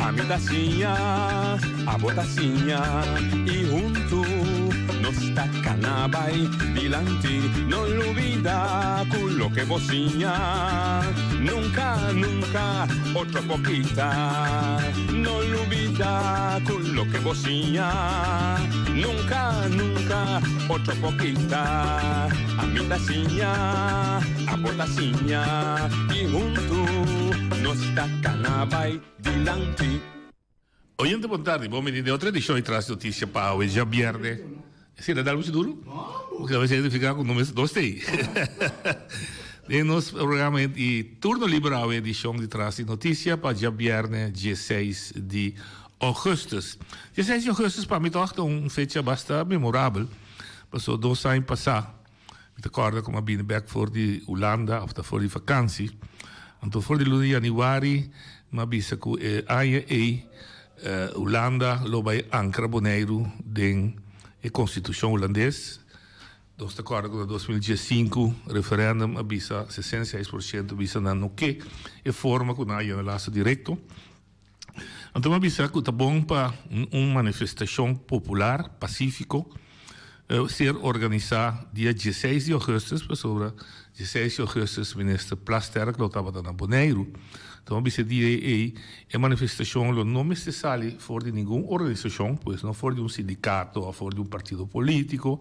A mi tacinha, a botacinha e junto nos tacanabay dilante, no olvida con lo que vocinha. Nunca, nunca, otra poquita, no olvida con lo que vocinha. Nunca, nunca, otra poquita, a mi tacinha, a botacinha e junto nos tacanabay dilante. Oyente, boa tarde. Bom menino, outra edição e traz notícia para hoje, já viernes. Sim, dá muito duro? Porque a vezes ficar com o nome dos aí. Em nosso programa e turno liberal edição de traz notícia para já viernes, 16 de augustus. 16 de augustus para mim toch uma fecha bastante memorável. Passou 2 anos passar. Me recordo como a binnenback voor de Holanda of voor de vakantie. Então, voor de luna de januari, ma bisa ku AIE Holanda lo bij Ankara Bonaire den a Constituição holandesa. Nós de acordo com 2015 referendum a bisa 66% bisa na no que e forma com a laço direto. Então a bisa que tá bom para manifestação popular pacífico ser organizada dia 16 de agosto, sobre 16 de agosto, minister Plasterk lo estava na Bonaire. Então, esse dia é manifestação não necessária for de nenhuma organização, pois não for de sindicato ou for de partido político,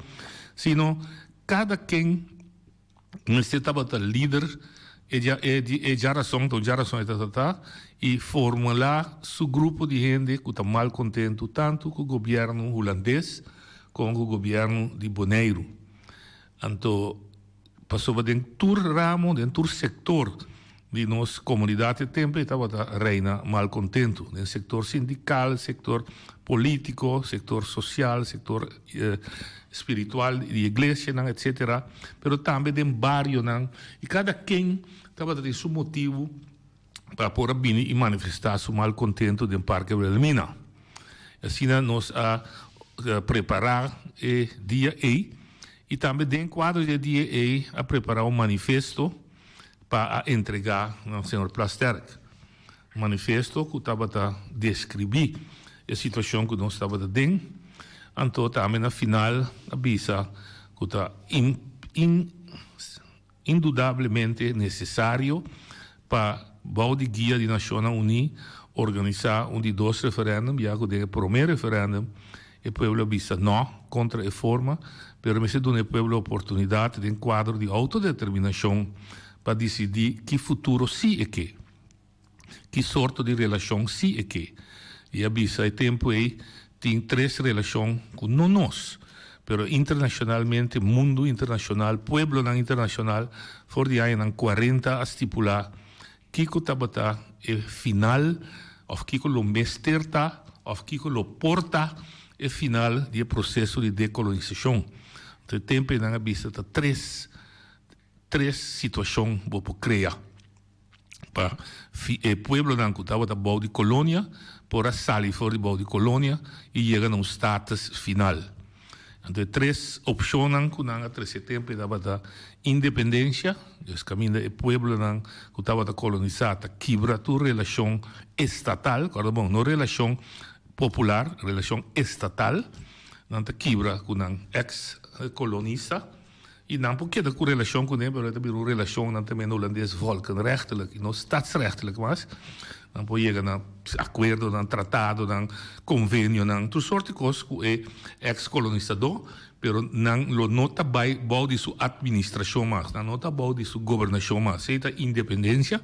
sino cada quem necessitava de líder é já razão, então já razão e formular seu grupo de gente que está mal contento tanto com o governo holandês como o governo de Bonaire. Então, passou dentro do ramo, dentro do setor de nossa comunidade sempre estava reina mal contento no setor sindical, setor político, setor social, setor espiritual de igreja, etc. Pero também de barrio, e cada quem estava tendo seu motivo para por vir e manifestar seu mal contento do Parque Wilhelmina. Assim nós a preparar o dia e também dentro do quadro do dia a preparar um manifesto para entregar ao senhor Plasterk. Um manifesto que estava a descrever a situação que nós estávamos dentro. Então, também, na final, avisa que está indudablemente necessário para o de guia de Nações Unidas organizar de 2 referêndums, já que o primeiro referêndum o povo avisa não contra a reforma, mas se dá ao povo a oportunidade de quadro de autodeterminação para decidir que futuro sim é que sorte de relação sim é que. E avisa o tempo tem 3 relações com nós, mas internacionalmente, mundo internacional, povo não internacional, for de aí 40 a estipular que estava o final, ou que o mesterta, ou que o porta o final do processo de decolonização. Então, o tempo não avisa 3 situações que criar para o povo não estava da boa de colônia para sair fora de boa de colônia e chegar a um status final. Então 3 opções que não a esse tempo dava da independência, o caminho do povo não que estava da colonizada quebra a relação estatal, bom, não relação popular, relação estatal, não quebra com um ex-colonista. E não porque da relação com ele, mas também uma relação não também holandês volkenrechtelijk, e não statsrechtelijk, mas não pode chegar a acordo, a tratado, a convênio, a toda sorte de coisas que é ex-colonizador, mas não está bom de sua administração, mas não está bom de sua governação, mas é a independência.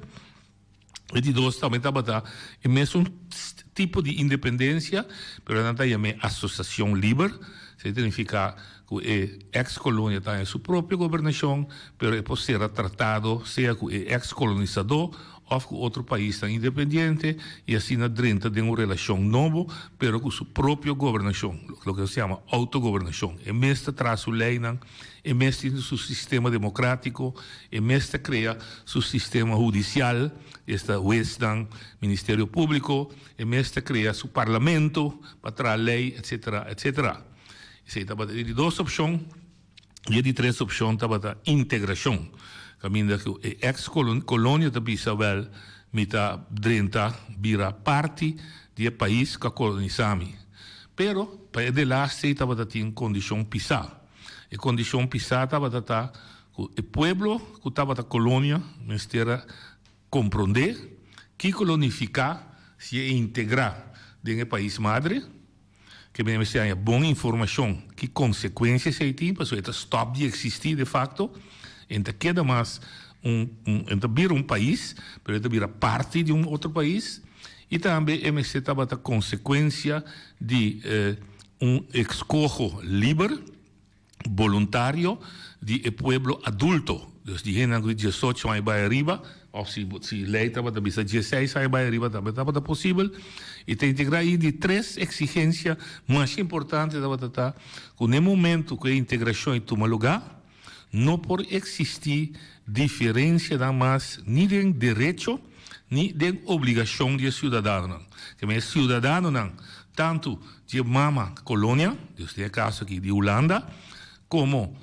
E de 2 também está é mesmo tipo de independência, mas não está a associação livre, significa que a ex-colônia tem a sua própria governação, mas pode ser tratado, seja com o ex-colonizador ou com outro país independente, e assim dentro de uma relação nova, mas com sua própria governação, o que se chama autogovernação. E mesmo traz a lei, e mesmo seu sistema democrático, e mesmo cria seu sistema judicial, esta juez, Ministério Público, e mesmo cria seu parlamento para trazer lei, etc., etc. E de 2 opções, e de 3 opções estava a integração. caminda que ex-colônia da Bisabel, mita drenta, vira parte do país que colonizami. Pero, para de lá, se estava em condição pisar. E condição pisar estava o pueblo que estava na colônia, mestera compreender, que colonificar, se integrar dentro do país madre, que mesmo se há boa informação, que consequências se tem, para isso stop de existir de facto, então queda mais então vira país, mas então vira parte de outro país, e também MC estava a consequência de escolho livre, voluntário, de pueblo adulto, dus die gente de 18 anos vai arriba, ou se lei estava de 16 anos vai arriba, também estava possível, e tem que integrar aí de 3 exigências mais importantes, que no momento que a integração toma lugar, não pode existir diferença mais nem de direito, nem de obrigação de cidadão. Que é cidadão, tanto de mama colônia, neste caso aqui de Holanda, como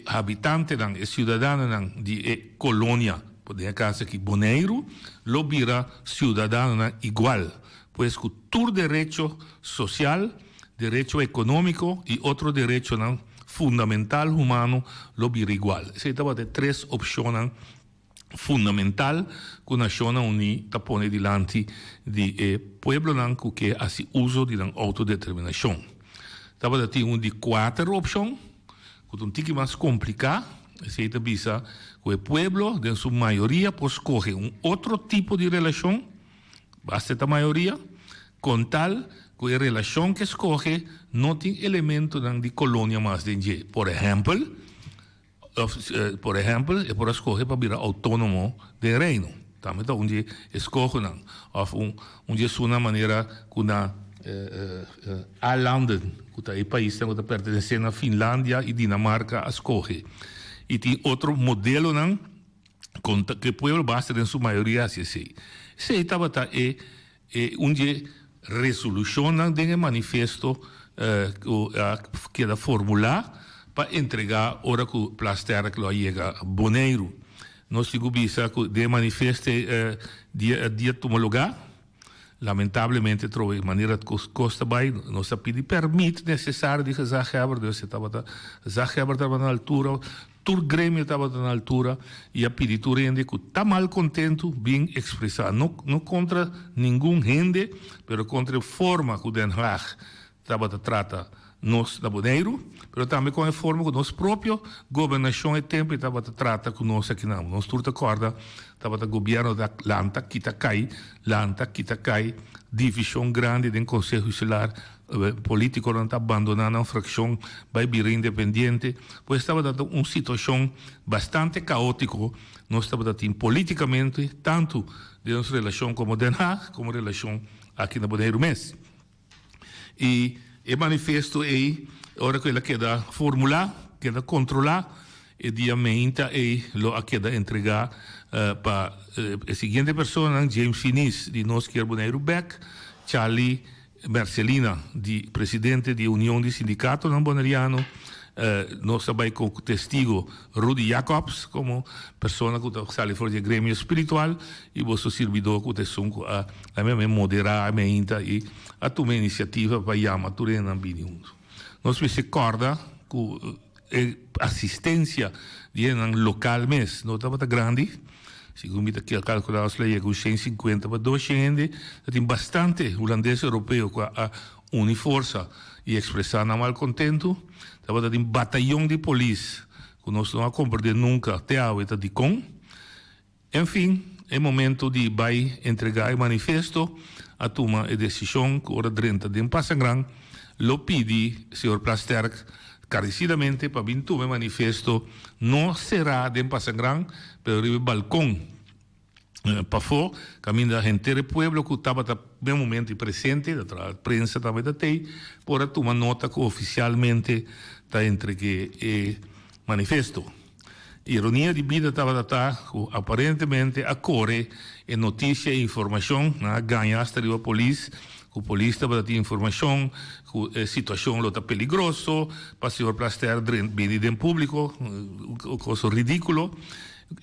habitante, cidadão de colônia, neste caso aqui Bonaire, lo vira cidadão igual, pois que todo direito social, direito econômico e outro direito fundamental humano lo vira igual. Se estava de 3 opções fundamental que a nação unida põe diante de pueblo que faz uso de autodeterminação. Estava de 4 opções, que é um pouco mais complicado. Se visa que o pueblo, em sua maioria, pode escolher outro tipo de relação, basta a maioria, com tal que a relação que escolhe não tem elemento de colônia mais de por exemplo, é por escolher para virar autônomo de reino. Também onde escolhe onde é uma maneira que na landen, que é o país que pertence a Finlândia e Dinamarca escolhe. E tem outro modelo que o povo basta em sua maioria assim. Se estava onde resolução de manifesto que é formular para entregar hora que o plaster que chega a Bonaire. Nós digamos que de manifesto dia toma lugar. Lamentavelmente, trova de maneira que costa bem, não se pede permite necessário de que Zaheber estava na altura, todo o grêmio estava na altura, e a peditura ainda que está mal contento, bem expressado. Não contra nenhum gente, mas contra a forma que o Den Haag estava a tratar nós da Bonaire, mas também com a forma que nós próprio governação e tempo estava a tratar com nós aqui não. Nós tudo acorda, estava o governo da Lanta, Kitacai, divisão grande do Conselho Insular político não está abandonando a fração, vai vir independente, pois estava uma situação bastante caótica, nós estava politicamente, tanto de nossa relação como Den Haag, como relação aqui na Bonaire mesmo. E o manifesto aí, hora que ele queda formular, queda controlar, e dia meinta e lo queda entregar para a seguinte pessoa, James Finis, de nós que é Bonaire Beck, Charlie Marcelina, presidente da União de Sindicatos Bonaireano, nós também com o testigo Rudy Jacobs, como pessoa que sai fora do grêmio espiritual, e o servidor que a mesma moderar a meinta e a tomar iniciativa para chamar tudo em ambiente. Nós se recorda que a assistência de local mesmo não estava grande, segundo que calcular as leis com 150 para 200, tem bastante holandês europeu que a unir força e expressar não mal contento, estava tem batalhão de polícia que nós não compreender nunca até a hora de com. Enfim, é momento de vai entregar o manifesto, a tomar a decisão que hora 30 de Passangrang, lo pedi, senhor Plasterk, carecidamente para vir tomar o manifesto, não será de Passangrang, pero o balcão para fora, caminho da gente do pueblo que estava no momento presente, a prensa também tem, para tomar nota que oficialmente está entregue o manifesto. Ironia de vida estava aparentemente a correr em notícia e informação, ganhaste a polícia, que a polícia estava dando informação, que a situação está perigosa, para o senhor Plaster vir em público, coisa ridículo.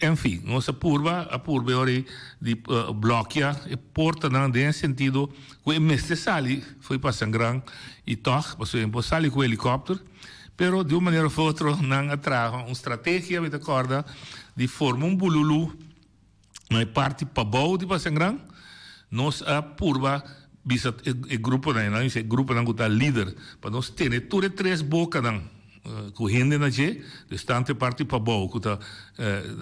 enfim, nossa a purba ora de bloqueia e porta não tem sentido que o mestre sali foi para Sangrão e toque, por exemplo, sali com o helicóptero, pero de uma maneira ou outra não atraja uma estratégia, me acorda, de formar um bululu na parte para bom de Sangrão, nós a purba bisa e grupo não esse grupo não está líder para nós ter tudo três bocas não com gente na je distante parte para bom que está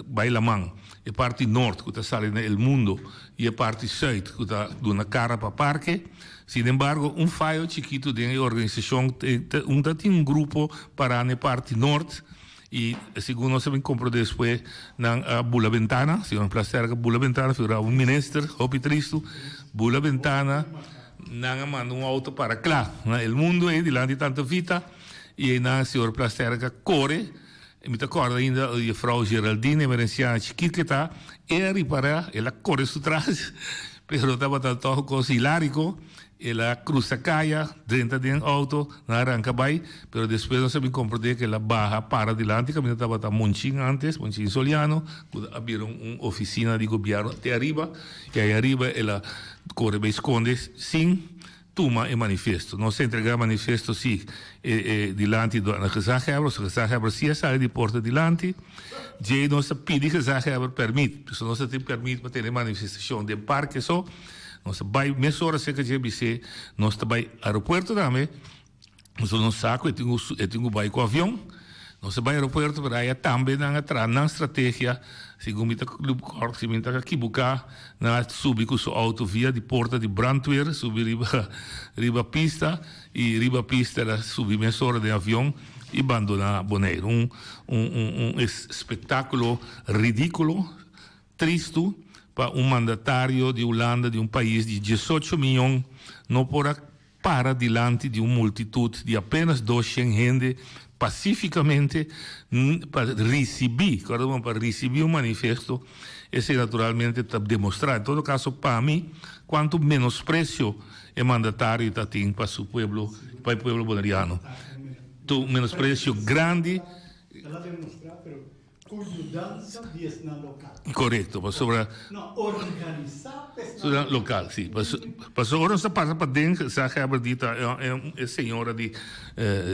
bailamang e parte norte que está sale no mundo e a parte sul que está dando cara para parque. Sin embargo, fallo chiquito de organização tem um grupo para na parte norte e segundo nós também comprou depois na Bula Ventana, se não placer que Bula Ventana figura um ministro, hopi tristo, Bula Ventana não manda auto para cá, o mundo é de lá de tanta vida e aí na senhor placer que corre, me acordo ainda a Frau Geraldine, emergenciana chiquita que está, ela corre su trás, pero estava tanto coisa hilárico. Ela cruza a calle, dentro de um auto, não arranca bem, mas depois nós sabemos compreender que ela barra para adiante, que estava a Monchín antes, Monchín Soliano, abriram uma oficina de governo até arriba, e aí arriba ela corre bem esconde, sim, toma e manifesto. Nós entregar manifesto, sim, dilante da gezagheber, se gezagheber sim sai de porta dilante, e nós pedimos que o gezagheber permite, se nós temos permite para ter manifestação de parque, só, nós vai meia hora cerca de ABC, nós vai aeroporto também, nós não saco, eu tenho vai com avião, nós vai aeroporto para aí também na estratégia, segundo o clube corpo, se me aqui buscar, na subir com o auto via de porta de Brandweer, subir riba pista e riba pista era subir meia hora de avião e abandonar Bonaire, espetáculo ridículo, triste. Para um mandatário de Holanda, de um país de 18 milhões, não para diante de uma multitude de apenas 200 gente, pacificamente, para receber um manifesto, esse naturalmente está demonstrado. Em todo caso, para mim, quanto menosprecio o mandatário tem para o povo bonaireano. Menosprecio grande. Ela demonstrar, com mudança na local. Correto, sobre não organizar local, sim. Mas agora nós passa para dentro, já que a dita é senhora de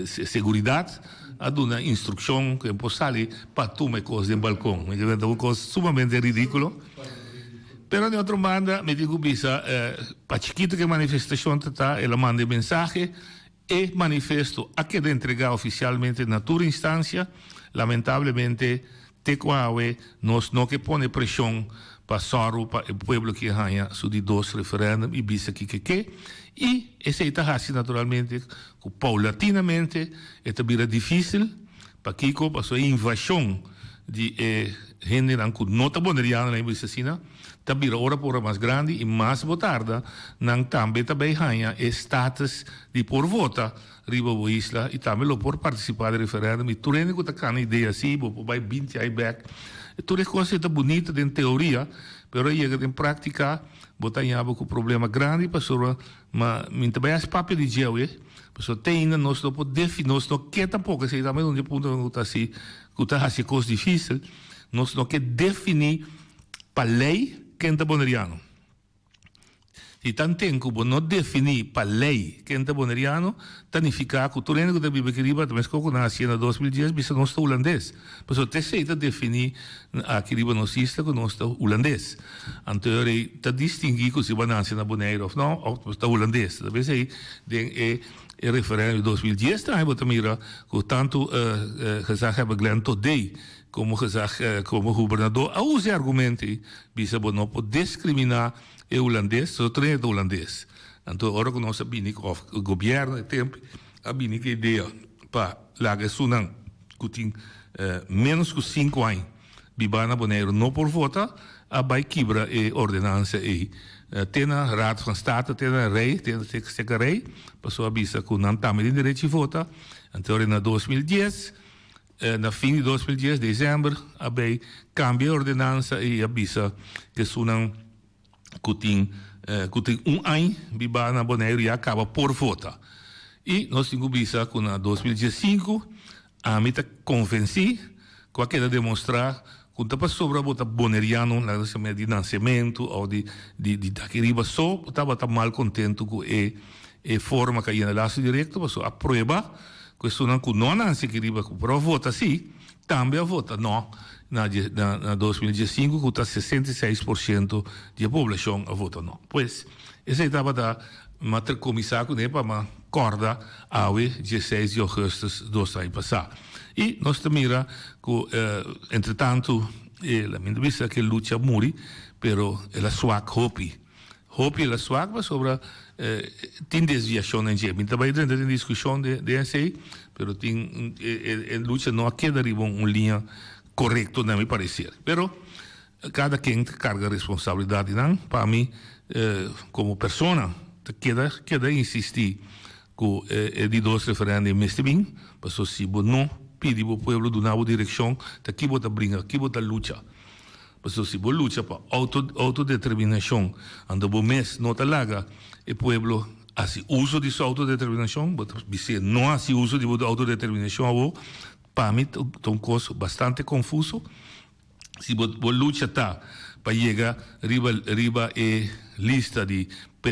segurança, a dar uma instrução que pode sair para tomar coisas no balcão. É uma coisa sumamente ridícula. Pero de outra banda, me digo bisa, para chiquita que a manifestação está, ela manda mensagem e manifesto a que de entregar oficialmente na tua instância, lamentavelmente Tequawe nós não que põe pressão para Soro, para o povo que ganha sobre 2 referêndum e bisa que e esse está assim naturalmente que paulatinamente é bira difícil para Kiko para sua invasão de gente que não está boneriana na Ibicina, está bira hora por hora mais grande e mais votada, não também ganha status de por vota riba o isla e também lo por participar do referendo e tudo que está com ideia assim vai 20 anos back tudo é coisa está bonita em teoria pero chega em prática botar em aba com problema grande pastor mas muito bem as papel de gel pastor tem ainda nós não podemos definir nós não quer tampouco se também onde ponto não está assim que está assim coisa difícil nós não quer definir para lei quem está boneriano. E tanto tempo que não definir para lei quem é boneriano, significa que o turno que vive aqui, também se coloca na Hacienda 2010, bisa não está holandês. Mas o terceiro definir aqui não existe que não está holandês. Então, está distinguir que se vai na Hacienda Bonaire ou não, ou está holandês. Talvez aí, é referendo de 2010, também, mas também, que tanto gezag hebben Glenn Todey, como governador, a usar argumento, bisa não pode discriminar é holandês, só treino é holandês. Então, agora que nós sabemos que o governo tem a ideia para lá que sunang que tem menos que 5 anos, bibana boneiro não por votar, a vai quebra a ordenança aí. Tem a Raad van State, tem a rei, tem a rei, passou a bisa que não tem direito de votar. Então, em 2010, na fim de 2010, dezembro, a vai cambiar a ordenança e a bisa que sunang que tem ano, Bibana Bonaire e acaba por votar. E nós temos visto que em 2015, a mim convenci, que aquela demonstrar quando para sobra bota boneriano na de nascimento ou de daqui riba só estava mal contento com a forma que ia na laço direto, mas a prova questo non anzi che riba però vota sì, também vota no na 2015 com 66% da população a vota no. Pois essa estava da mater comissário né para corda ao 16 de agosto do ano passado. E nós mira entretanto la minha vista che lucha muri, però la swag hopi la swag ma sopra tem desviação em jeito. Então vai dentro da discussão de NCI, pero tem lucha não queda riba linha correto na me parecer. Pero cada quem carga responsabilidade não, para mim como pessoa queda insistir com de dois referendos neste bem, para se não pedir ao povo de uma direção, aqui bota brinca, aqui bota luta. Porque se você luta para autodeterminação, anda bom mês, não está larga, o povo assim uso de sua autodeterminação, você não assim uso de autodeterminação, para mim é um coisa bastante confuso. Se você luta tá para chegar riba lista de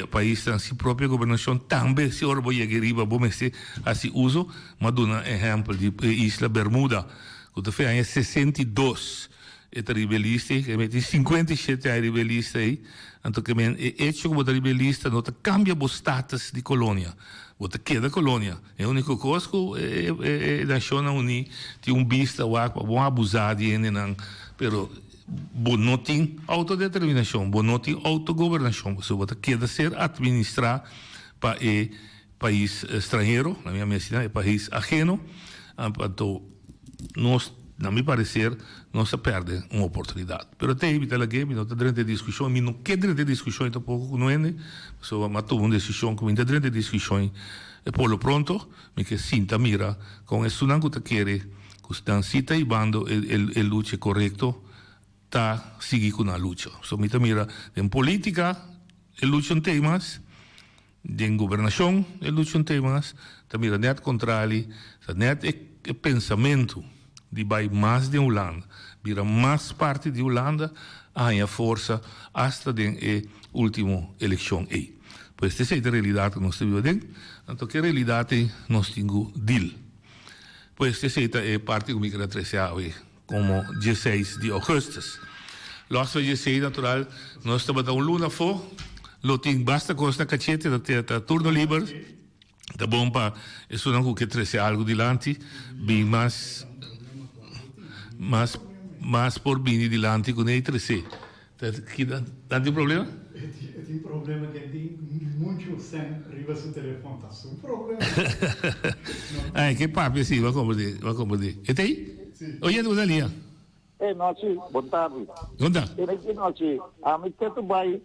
países em sua própria governação, também se ora vai chegar riba bom mês assim uso, mas dou um exemplo de Isla Bermuda, que foi em 62 rebelista, que mete 57 rebelista aí, então que hecho como rebelista não cambia o status de colônia, bota queda colônia, é o único coisa que a nação unida tem vista bom abusar de ele não, pero não tem autodeterminação, não tem autogovernação, você bota queda ser administrar para país estrangeiro, na minha medicina é país ajeno, então nós na meu parecer, não se perde uma oportunidade. Pero tem que ter game, não tem direito de discussão, não quer direito de discussão, tampouco não é, só matou uma decisão que não tem direito de discussão. E por lo pronto, me que sinta mira, com isso não que quer, que estão cita e bando a luta correto, tá seguir com a luta. So me mira, em política, a luta tem temas, em governação, a luta tem temas, também net contrário, net é pensamento de vai mais de Holanda, vira mais parte de Holanda, a força hasta a última eleição aí. Pois essa é a realidade que nós temos dentro, então que realidade nós temos deal. Pois essa é a parte que eu me quero trazer como 16 de agosto. Logo 16 natural, nós estamos dando luna fora, lo tem basta coisa na cachete, da turno livre, tá bom para isso não que trazer algo dilante, bem mas por vir dilante com ele 13. Tá tem problema? Tem problema que tem muito sem riba seu telefone, tá um problema. Que papo assim, vai compreender. E tem? Sim. Oi, Dona Lia. Noite, boa tarde. Onda? Noite, a mim que tu vai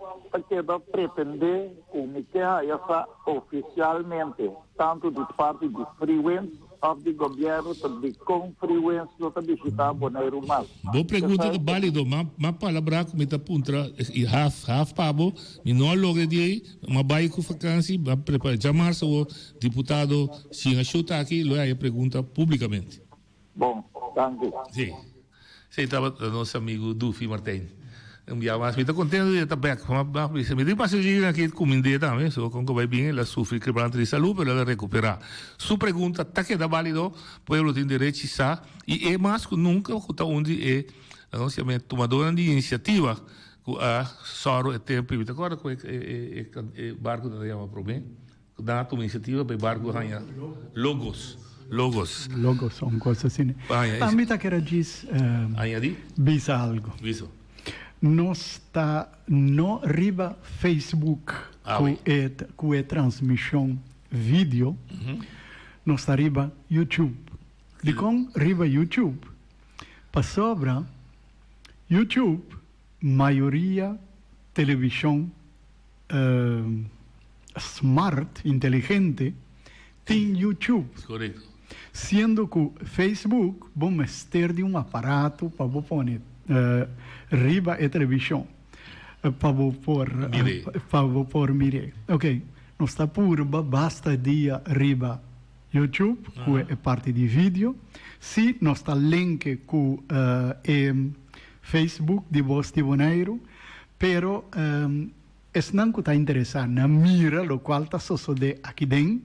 pretender comunicar essa oficialmente, tanto de parte de freelance of the governo também com freelance não também está boneiro mais. Boa pergunta que válido, mas palavra que me tá puntra e half pabo, me não logo de aí, mas vai com vacância, vai preparar chamar o deputado se ajuda aqui, lo é a pergunta publicamente. Bom, danke. Sim. Você estava nosso amigo Dufi Martin. Um dia mais, me está contente de estar back. Me diz para seguir aqui com o dia também, só que vai bem, ela sofre quebranto de saúde, mas ela recuperar. Sua pergunta está que dá válido, o povo tem direito a saber, e é mais que nunca, onde é, anunciamento, tomadora de iniciativa, que a Soro é tempo, agora com o barco da Yama Problema, dá uma iniciativa para o barco ganhar Logos, uma coisa assim. A mim está querendo dizer, visa algo. Viso. Nós está no riba Facebook com a transmissão vídeo, nós está riba YouTube. De com riba YouTube, para sobra YouTube, maioria televisão smart, inteligente, tem YouTube. Correto. Sendo que o Facebook, vamos ter de aparato para pôr riba a televisão, para pôr mire. Ok, nós está por basta dia riba YouTube, que é parte de vídeo. Se nós está link com Facebook de Voz de Bonaire, pero es não que está interessado na mira, lo qual está sucedendo aqui dentro,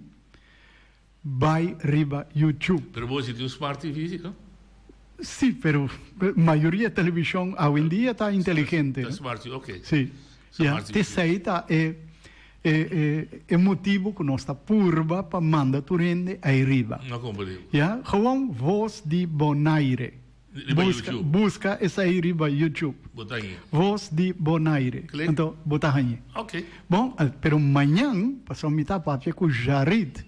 vai riba YouTube. Pero você tem um Smart TV, não? Sim, pero a maioria da televisão hoje em dia está inteligente. Tá Smart TV, ok. Sim. Smart TV. Terceira é motivo que nós está purba para mandar tu rende aí riba. Não compreendo. Gewoon Voz de Bonaire. Riba YouTube. Busca essa aí riba YouTube. Botar aí. Voz de Bonaire. Clique. Então, botar aí. Ok. Bom, pero amanhã, passou metade papel com o Jarid.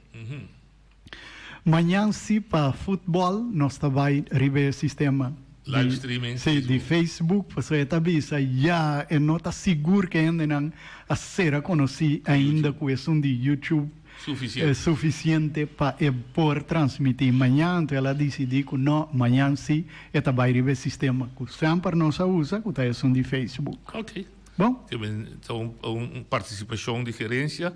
Amanhã, se para futebol, nós vai riba sistema. Live streaming. Sim, de Facebook, passou a tabisa, já é nota seguro que ainda não a ser conhecido ainda com isso de YouTube. Suficiente. É suficiente para poder transmitir. Amanhã, então ela decidiu que não, amanhã sim, ela vai riba sistema que sempre nós usa, que é isso de Facebook. Ok. Bom? Então, uma participação de gerência,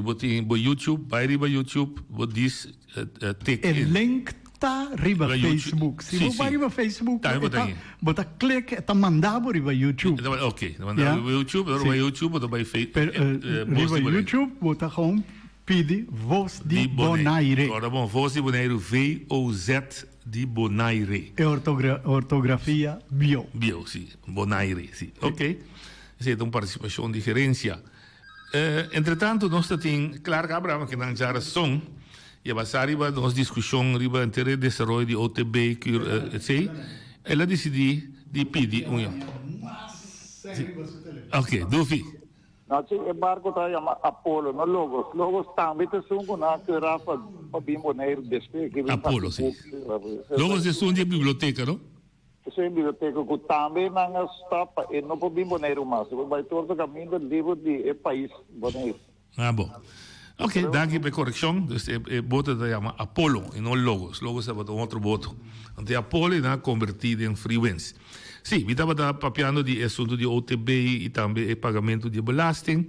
botar em YouTube, vai riba YouTube, diz, O link está riba Riba Facebook. YouTube. Se Sim, você vai sim. riba Facebook, Tá, eu botei aí. bota clique, está mandado riba YouTube. Ok. Yeah. Riba YouTube, Sim. riba YouTube, vai Riba YouTube, bota com pede Voz de Bonaire. Ora bom, Voz de Bonaire, V-O-Z de Bonaire. É ortografia bio. Bio, sim. Bonaire, sim. Ok. Essa é uma participação de gerência. Entretanto, nós temos, claro, Abraham, que não já som, e a passar riba nossa discussão riba entre desenvolvimento de OTB, etc. Ela decidiu de pedir Ok, Dufi. Nós é barco tá chama Apollo, no logos também tem um na que Rafa bem boneiro despe que Apollo, sim. Logo se são de biblioteca, não? Isso é biblioteca que também não está e não pode bem boneiro mais. Vai todo o caminho do livro de país boneiro. Ah, bom. Ok, danke pela correção. Dus boto se chama Apollo e não Logos. Logos é outro boto. Então, Apollo é convertido em freelance. Sim, eu estava papiando de assunto de OTB e também pagamento de belasting.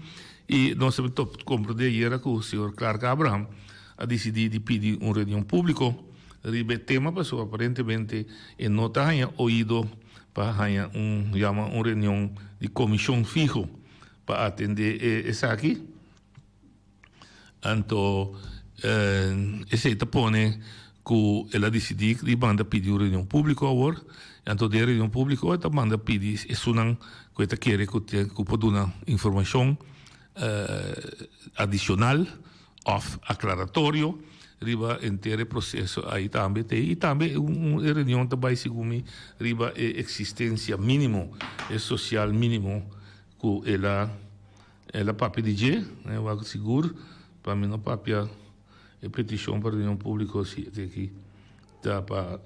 E nós temos que compreender hier que o senhor Clark Abraham a decidido de pedir uma reunião pública. Ribe tema, pessoal, aparentemente, não está ouído para uma reunião de comissão fijo para atender essa aqui. Então, esse está pone que ela decidiu que manda pedir uma reunião pública agora. Então, de reunião pública, ela manda pedir, é sunang que ela quer que pode dar informação adicional ou aclaratório riba inteiro processo aí também tem e também uma reunião também segundo riba existência mínimo e social mínimo que ela papi DJ né o seguro para mim não papi a petição para reunião pública assim aqui tá para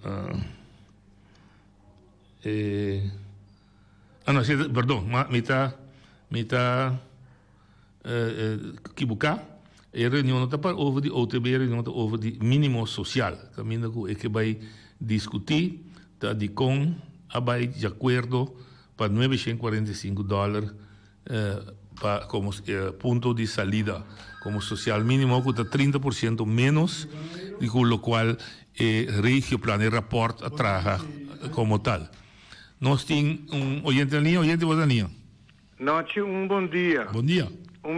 não perdão me tá equivocar a reunião não está para over de OTB, a reunião está over de mínimo social. Caminho que vai discutir, está de com, vai de acordo para $945 como ponto de salida, como social mínimo, que está 30% menos, e com o qual Regio Plan e Rapport atraja como tal. Nós temos oyente na linha, oyente na linha. Noite, bom dia. Bom dia.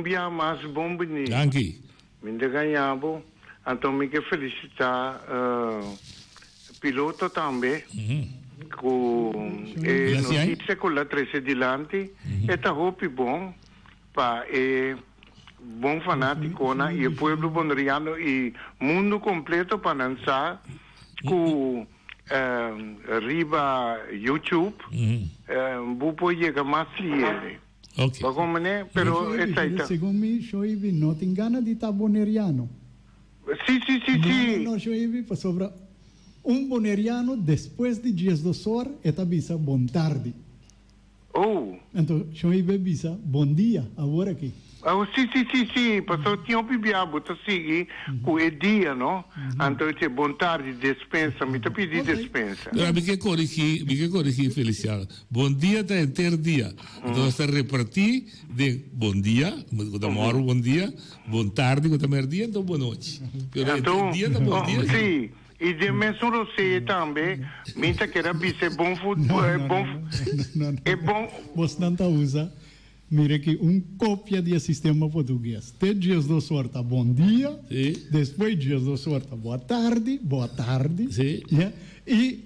Dia mais bom bonito. Danke. Me ganhava, então me quero felicitar piloto também. Com notícia com a 13 adiante. É roupa bom para bom fanático e o povo bonriano e mundo completo para dançar com riba YouTube. Vou poder mais lieve. Ok. Pero segundo me, Shoibi não tem gana de estar boneriano. Sim. Não, Shoibi, para sobra boneriano, depois de dias do sol, está bisa bom tarde. Oh. Então, Shoibi bisa bom dia, agora aqui. Sim. Passou tinha um bibiabo, tá seguindo com o dia, não? Então, é bom tarde, dispensa, me tá pedindo dispensa. Me quer corrigir, Feliciano. Bom dia está inteiro dia. Então, está repartir de bom dia, quando moro, bom dia, bom tarde, quando é dia, então boa noite. Então, dia, bom dia. Sim. E de mesmo você também, minta que era bise bom futebol, é bom, é bom. Você não usa, mira que cópia do sistema português. Tem dias do sorte, bom dia, depois dias do sorte, boa tarde, yeah? E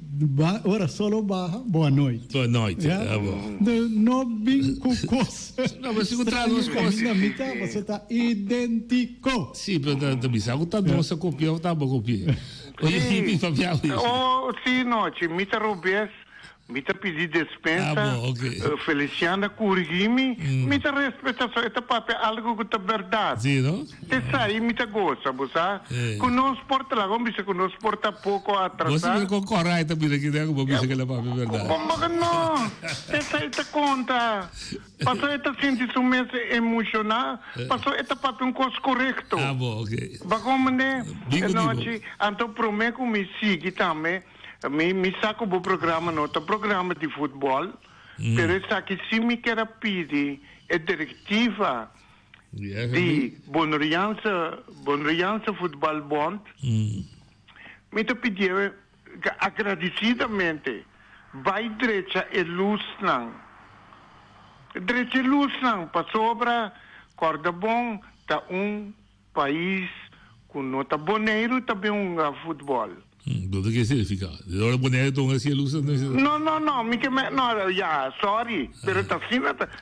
ora solo barra, boa noite. Boa noite, yeah? bom. Não vem com coisas. Não, mas se traduz coisas. Você está idêntico. Sim, mas também sabe que tá nossa copia, tá boa copia. Oh, sim, noite, mita Robes, mita pedir dispensa, Feliciana Curigimi, mita respeitação, esta papel algo que é verdade. Sim, não? Te sai, mita gosta, você? Conosco porta lá, vamos dizer, conosco porta pouco atrasado. Você concorre também aqui, né? Como dizer que ela papel é verdade. Como que não? Te sai, te conta. Passou esta sentir mês emocional, passou esta papel coisa correto. Ah, bom, ok. Mas como, né? Noite, então prometo que me siga também. Me saco o programa, nota programa de futebol, pero essa que se me quer pedir é diretiva de Bonriança Futebol Bond, me te pedir agradecidamente, vai direita e luz não. Direita e luz não, para sobra, corda bom, tá país com nota boneiro, também futebol. Tudo que significa? Agora boneco estão assim luz não, sorry, pero tá assim,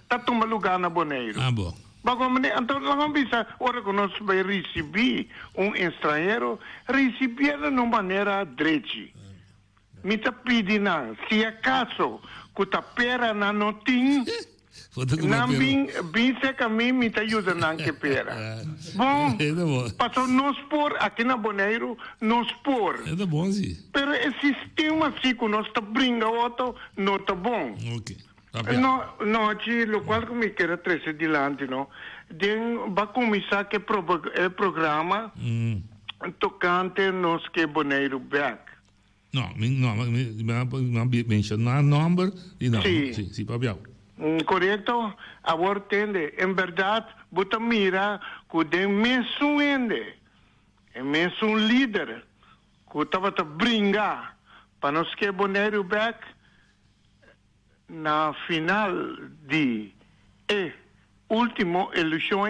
tá tomando lugar na boneiro. Ah, bom. Então vamos pensar, ora que nós vai receber estrangeiro, receber de uma maneira direita. Me tá pedindo, se acaso que tá pera na notinha, não bem se que me tá ajudando na que pera. Bom, passou nós por aqui na Boneiro, nós por. É bom sim. Pero o sistema assim que nós tá brinca outro, não tá bom. Ok. No, o qual que me quer trazer adiante, não? Vai começar que programa tocante nos que Boneiro back. Não, mencionar number e não. Sim, papel. Correto? Agora entende. Em verdade, você mira que tem mesmo é mesmo líder que estava a brincar para nós que Boneiro back na final de último eleição,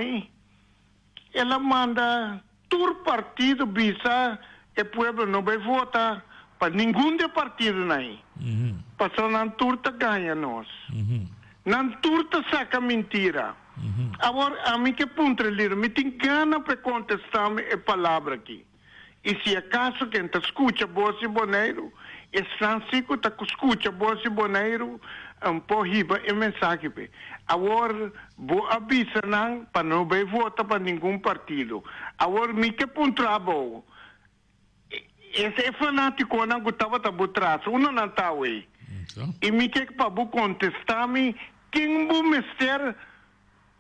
ela manda todo partido visa e povo não vai votar para nenhum de partido aí. Passou na turta ganha nós. Na turta saca mentira. Agora, a mim que ponto ler, me tem gana para contestar a palavra aqui. E se acaso quem está escuta voz e Boneiro, é Francisco está escuta voz e Boneiro, pouco riba a mensagem. Agora, vou avisar não para não vai votar para nenhum partido. Agora, me que ponto trabalho. Esse é fanático não gostava de botar, não está aí. E me que para contestar-me quem vou mexer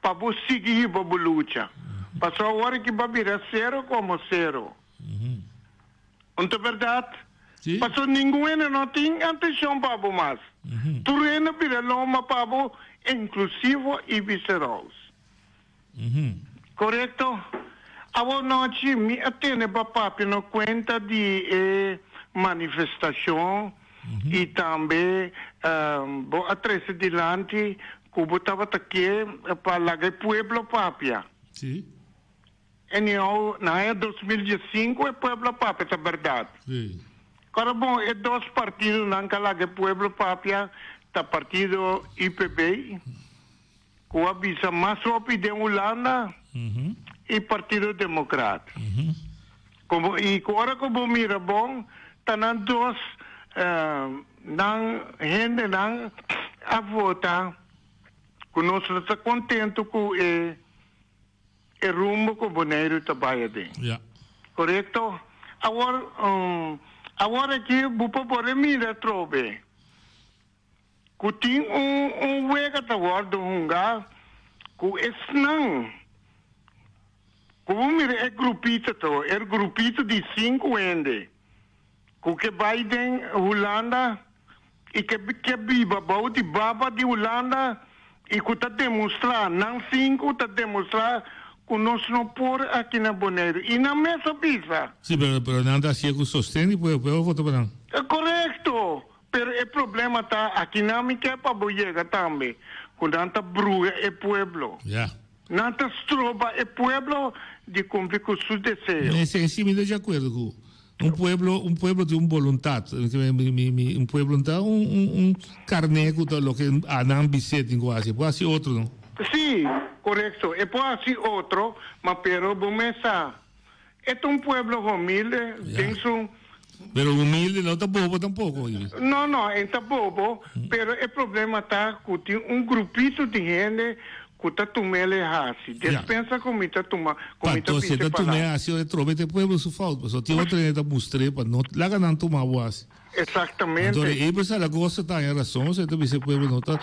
para seguir a luta. Passou a hora que vai virar zero como zero. Não é verdade? Passou ninguém não tem atenção para mais. Turena vira loma para inclusive e viscerais. Correto? A noite me atende para papi no conta de manifestação e também vou atrás adiante que eu estava aqui para lá o pueblo papia. Sim. E na 2015 é pueblo papia, é verdade. Sim. Agora bom, é dois partidos não que lá o pueblo papia, tá partido IPB, que avisa mais rápido de Holanda. E Partido Democrata. Como, e agora como mira bom, tá na dois gente não a votar, que nós estamos contentes com o rumo que o Boneiro trabalha dentro. Correto? Agora que vou poder mirar trobe, que tem vega agora do hungar, que esse não. Como mira é grupito de 5 ende. Que Biden Holanda e que viva de baba de Holanda e que está demonstrar, não 5, está demonstrar que nós não por aqui na Bonaire. E na mesa pisa. Sim, pero não dá certo sustento e depois eu vou tomar. É correto. Pero o problema está aqui na minha que é para boiega também. Quando anta brua é pueblo. Já. Nanta stroba é pueblo de cumprir com seus desejos. Em cima de acordo com um pueblo tem vontade. Um pueblo tem carnego de lo que Anam Vicente quase. Pode ser outro, não? Sim, correto. E pode ser outro, mas pero bomesa. É pueblo humilde, tem um. Pero humilde não está bobo tampouco. Não, está bobo, pero o problema está que tem grupito de gente que está tomando assim. Dispensa como está tomando. Então, se está tomando assim, eu trobe te pueblo su falta. Só tem outra gente mostrei para não lá que não tomar assim. Exatamente. Então, e por ela gosta tá em razão, você também se pueblo não tá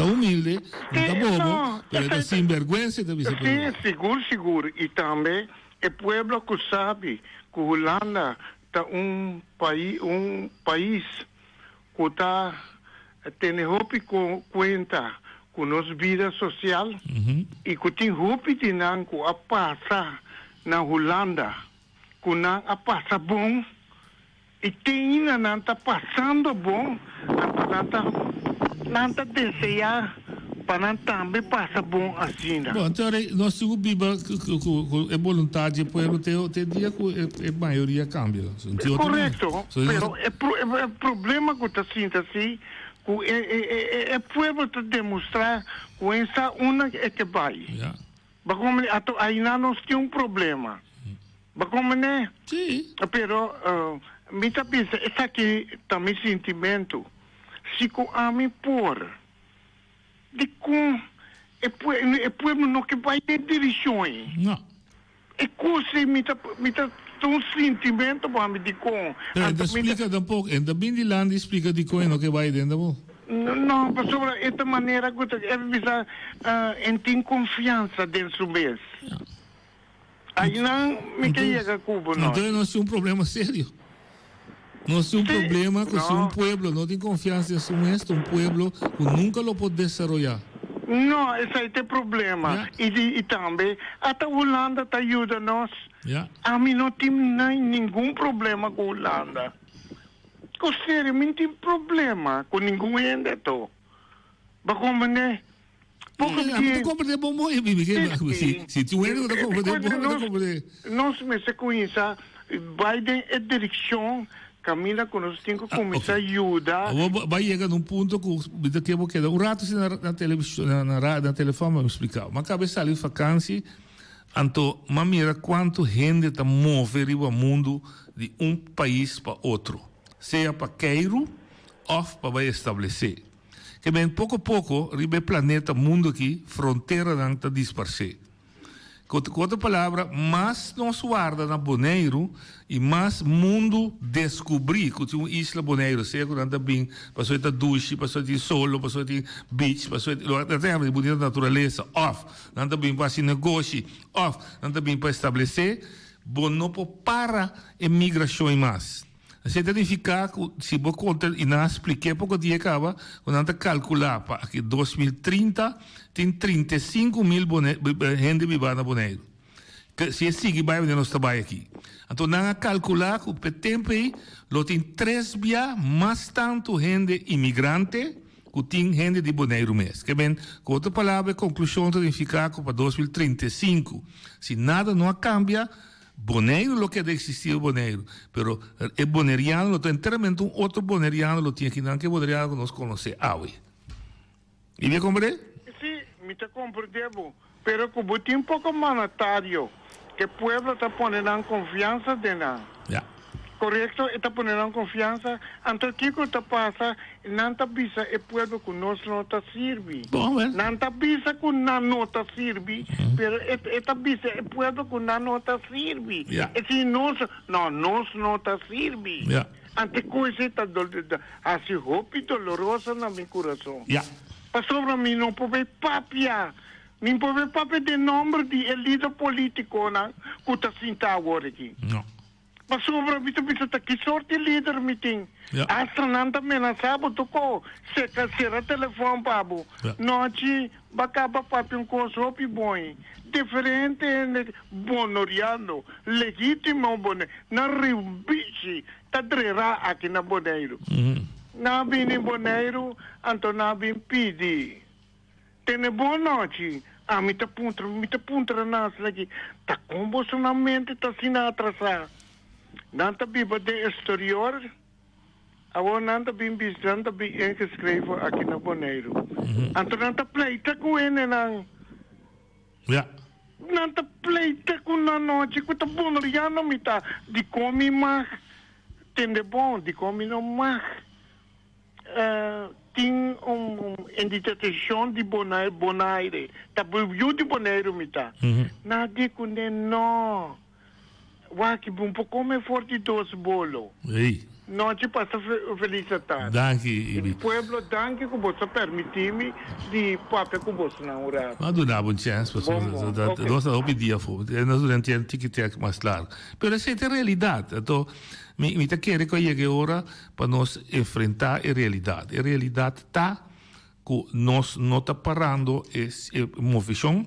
humilde, não está bobo, pero está sem vergonha também se pueblo. Sim, seguro. E também o pueblo que sabe que Holanda um país que está tendo conta com nossa vida social e que tem roupa de nanco a passar na Holanda, que não a passa bom e tem não está passando bom, não está desejar para também passa bom assim. Bom, então nós temos biba é vontade para ter dia que a maioria cambia. Correto, pero o problema que está sendo assim, é povo te demonstrar com essa uma é que vai. Como aí nós temos problema. Como né? Sim. Pero me tá pensa, essa aqui também sentimento. Se com a mim por de com é povo não que vai ter direções. Não. É coisa me tá um sentimento para me de com. Ainda explica tampouco, ainda bem de lá explica de com no que vai dentro. Não, mas sobre esta maneira que é precisa tem confiança dentro mês. Aí não me queria que Cuba não. Então nós temos um problema sério. Nós temos um problema com um pueblo não tem confiança em seu um pueblo que nunca lo pode desenvolver. Não, esse aí tem problema. E também, até a Holanda ajuda nós. A mim não tem nenhum problema com a Holanda. Com sério, não tem problema com nenhum ainda. Mas como né? Porque compreender bom bom se tu é não compreender bom não compreender. Nós me se conhece Biden é direção Camila que nós temos que começar a ajudar. Vai chegar num ponto que eu vou quedar rato na televisão na telefone me explicar. Mas acabei de sair de vacância, então mira quanto gente está movendo o mundo de país para outro, seja para queiro ou para vai estabelecer. Que bem pouco a pouco o planeta mundo aqui fronteira não está dispersar. Com outra palavra, mais nós guarda na Bonaire e mais mundo descobrir que tem uma isla Bonaire, seja quando bem, passou ter duche, passou ter solo, passou ter beach, passou ter até bonita natureza, off, não bem para se negócio, off, não bem para estabelecer, bom não para imigração mais. Você tem que ficar, se você conta, e não expliquei pouco dia acaba, quando você calcular para que 2030 tem 35 mil gente vivendo na Bonaire. Se seguir, vai vir nosso trabalho aqui. Então, não calcular que o tempo aí, tem 3 vezes mais tanto gente imigrante que tem gente de Bonaire mesmo. Que bem, com outra palavra, a conclusão tem que ficar para 2035. Se nada não cambia, Bonaire lo que existia o Bonaire, pero el boneriano lo tem inteiramente outro boneriano lo tinha que não que boneriano nós conhece hoje. E me compreende? Sim, me te compreendo, pero como tem pouco monetário, que o povo está pondo confiança dela. Correto, está pondo confiança, então o que está passa, não está bisa o povo que nós não está sirve. Não está bisa que não está sirve, pero está bisa o povo que não está sirve. E se nós não está sirve. Ante coisa está assim roupa dolorosa no meu coração. Para sobre mim não pode papia. Não pode papia de nome de líder político que está sentado agora aqui. Não. Mas sobra bisa que sorte líder meeting. Astronanta menasabo toko. Se casera telefone pabo. Noite bacaba papi um consopi bom. Diferente bonoriano. Legítimo bone. Na ribici. Tadrera aqui na Boneiro. Na bini Boneiro. Anto na bin pidi. Tene boa noite. Me tá puntra nas lagi. Tá combosonamente tá sina atrasar. Nanta biba de exterior. Awo nanta bin bisanta bi ingeschreven aqui na Boneiro. Anto nanta pleita com ene nang. Nanta pleita com na noite com tá bonoriano mita. Di comi mag. Tende bom, di comi no mag. Tem identificação de Bonaire. Tá viu de Bonaire, mita. Nada com não. Waki bom come forte dos bolo. Não te passa felicidade. Danke. O pueblo danke que você permitir-me de papel com você na hora. Mas não dá uma chance, nós não pedimos for. Nós não temos que mais claro. Mas essa é a realidade. Então, me tá querendo que chegue a hora para nós enfrentar a realidade. A realidade está que nós não está parando a movimentação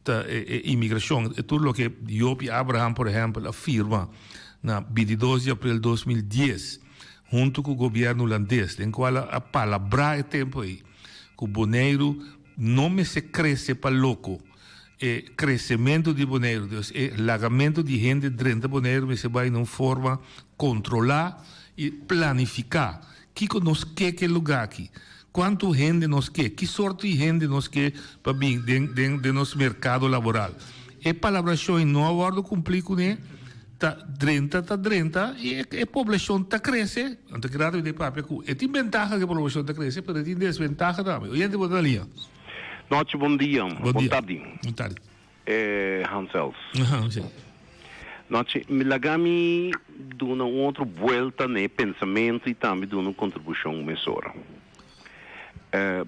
da imigração. É tudo o que Job Abraham, por exemplo, afirma na 22 de abril de 2010, junto com o governo holandês, em qual a palavra é tempo aí, que o Bonaire não se cresce para louco. É crescimento de Bonaire, é lagamento de gente dentro de Bonaire, mas se vai em uma forma controlar e planificar. Que nós quer que lugar aqui? Quanto gente nós quer? Que sorte de gente nós quer para vir dentro do nosso mercado laboral? É palavra só e não aguardo cumprir com ele. Tá 30 e a população está crescendo. Então, claro, de papel é tem vantagem que a população está crescendo, mas tem desvantagem também. O gente bom dia. Noite, bom dia. Boa tarde. Boa tarde. Hansels. Sim. Noite, me lagami de uma outra volta no pensamento e também de uma contribuição mesora.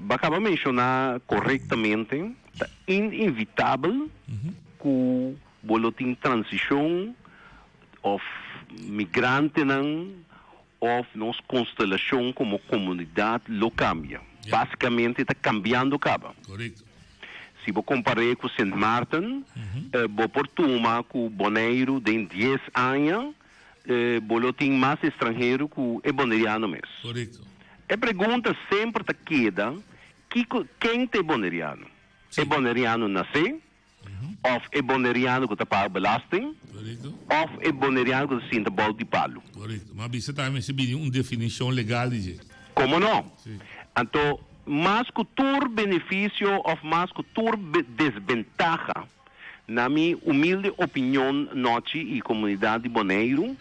Acaba de mencionar corretamente, é inevitável que o boletim transição of migrante of nossa constelação como comunidade lo cambia. Basicamente está cambiando acaba. Correto. Se vou comparar com Sint Maarten, vou por turma com Bonaire de 10 anos, boletim mais estrangeiro que o boneriano mesmo. Correto. A pergunta sempre está queda, quem é boneriano? É boneriano nascer? Of é boneriano que está paga belasting? Correto. Of é boneriano que está sinta bol de palo? Correto. Mas você também se pediu uma definição legal de jeito. Como não? Sim. Então, mais que tur benefício ou mais que tur desventaja, na minha humilde opinião, noite e comunidade de Bonaire,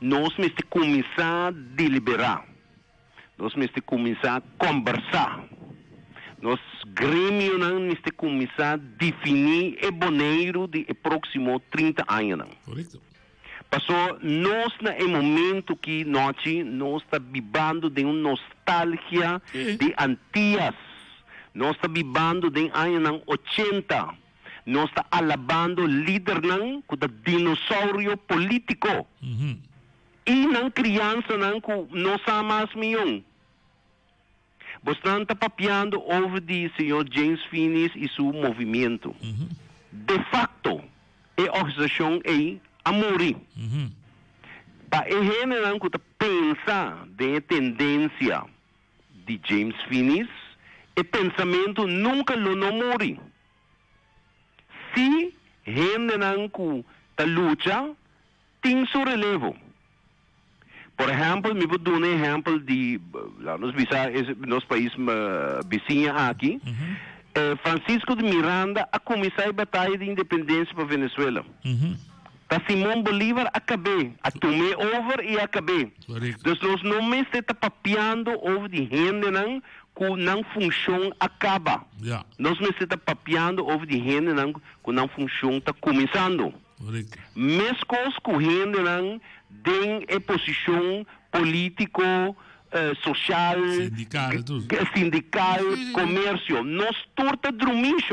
nós temos que começar a deliberar. Nós temos que começar a conversar. Nós, grêmio, temos que começar a definir o Bonaire de próximo 30 anos. Correto. Passou, nós, no momento que nós estamos vivendo de uma nostalgia de antigas. Nós estamos vivendo de anos 80. Nós estamos alabando líder do dinossauro político. E não criança que não sabe mais nenhum. Você está papiando over de senhor James Finis e seu movimento. De facto, a organização é a morrer. Para a gente que pensa na tendência de James Finis, o pensamento nunca não morre. Se a gente que luta, tem seu relevo. Por exemplo, me vou dar um exemplo de nosso país vizinho aqui. Francisco de Miranda a começar a batalha de independência para a Venezuela. Tá Simão Bolívar acabei, a tomei over e acabei. Então nós não me está papiando over de gente que não funciona acaba. Nós me está papiando over de gente que não funciona está começando. Mesmo com gente tem a posição político, social, sindical, comércio. Nós torta dormimos.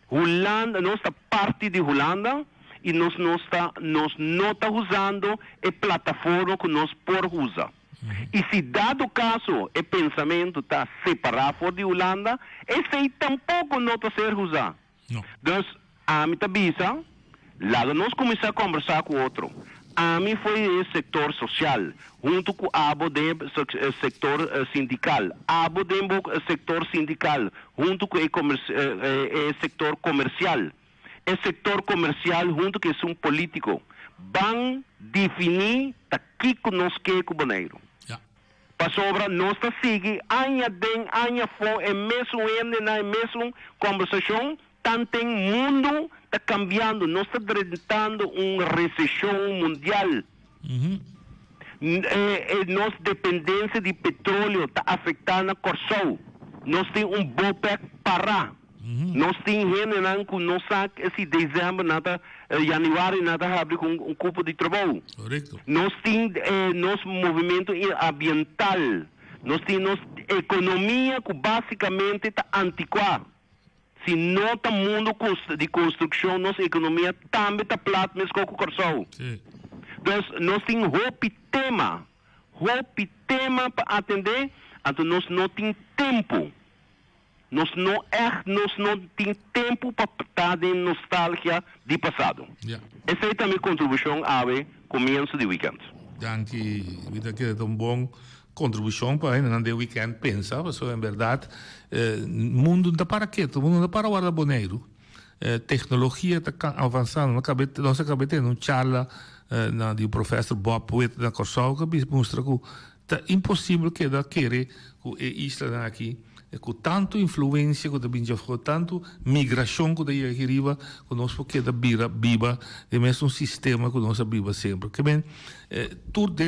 Holanda, nossa parte de Holanda, e nós não está usando a plataforma que nós por usar. E se dado caso o pensamento está separado fora de Holanda, esse aí tampouco não está ser usado. Então, a mim tabisa, lá nós começamos a conversar com o outro. A mim foi o setor social, junto com o setor sindical. O setor sindical, junto com o setor comercial. O setor comercial, junto com um político. Vão definir aqui que nós queremos com o Boneiro. Para sobra, nós está seguindo, anha fora, é mesmo na mesma conversação, tanto o mundo está cambiando, nós está enfrentando uma recessão mundial. Nossa dependência de petróleo está afetando a Corsol. Nós temos BOPEC parar. Nós temos gente que não sabe se dezembro, janeiro, nada abre com um cupo de trabalho. Correto. Nós temos nosso movimento ambiental. Nós temos economia que basicamente está antiquada. Se não está mundo de construção, nossa economia também está plata, mesmo com o Corsol. Então, nós temos roupa tema para atender, então nós não temos tempo. Nós não temos tempo para estar de nostalgia do passado. Essa é também a contribuição ao começo do weekend. Danke, vida que é tão bom contribuição para o weekend pensar, porque em verdade o mundo não está para quieto, o mundo não está para guardar boneiro. Tecnologia está avançando. Nós acabamos de ter uma charla do professor Bob Witt na Corsol que mostra que é impossível que da querer que Isla aqui com tanta influência que também já foi tanto migração que daí arriba que nós porque da biba é mesmo um sistema que nós biba sempre que bem tudo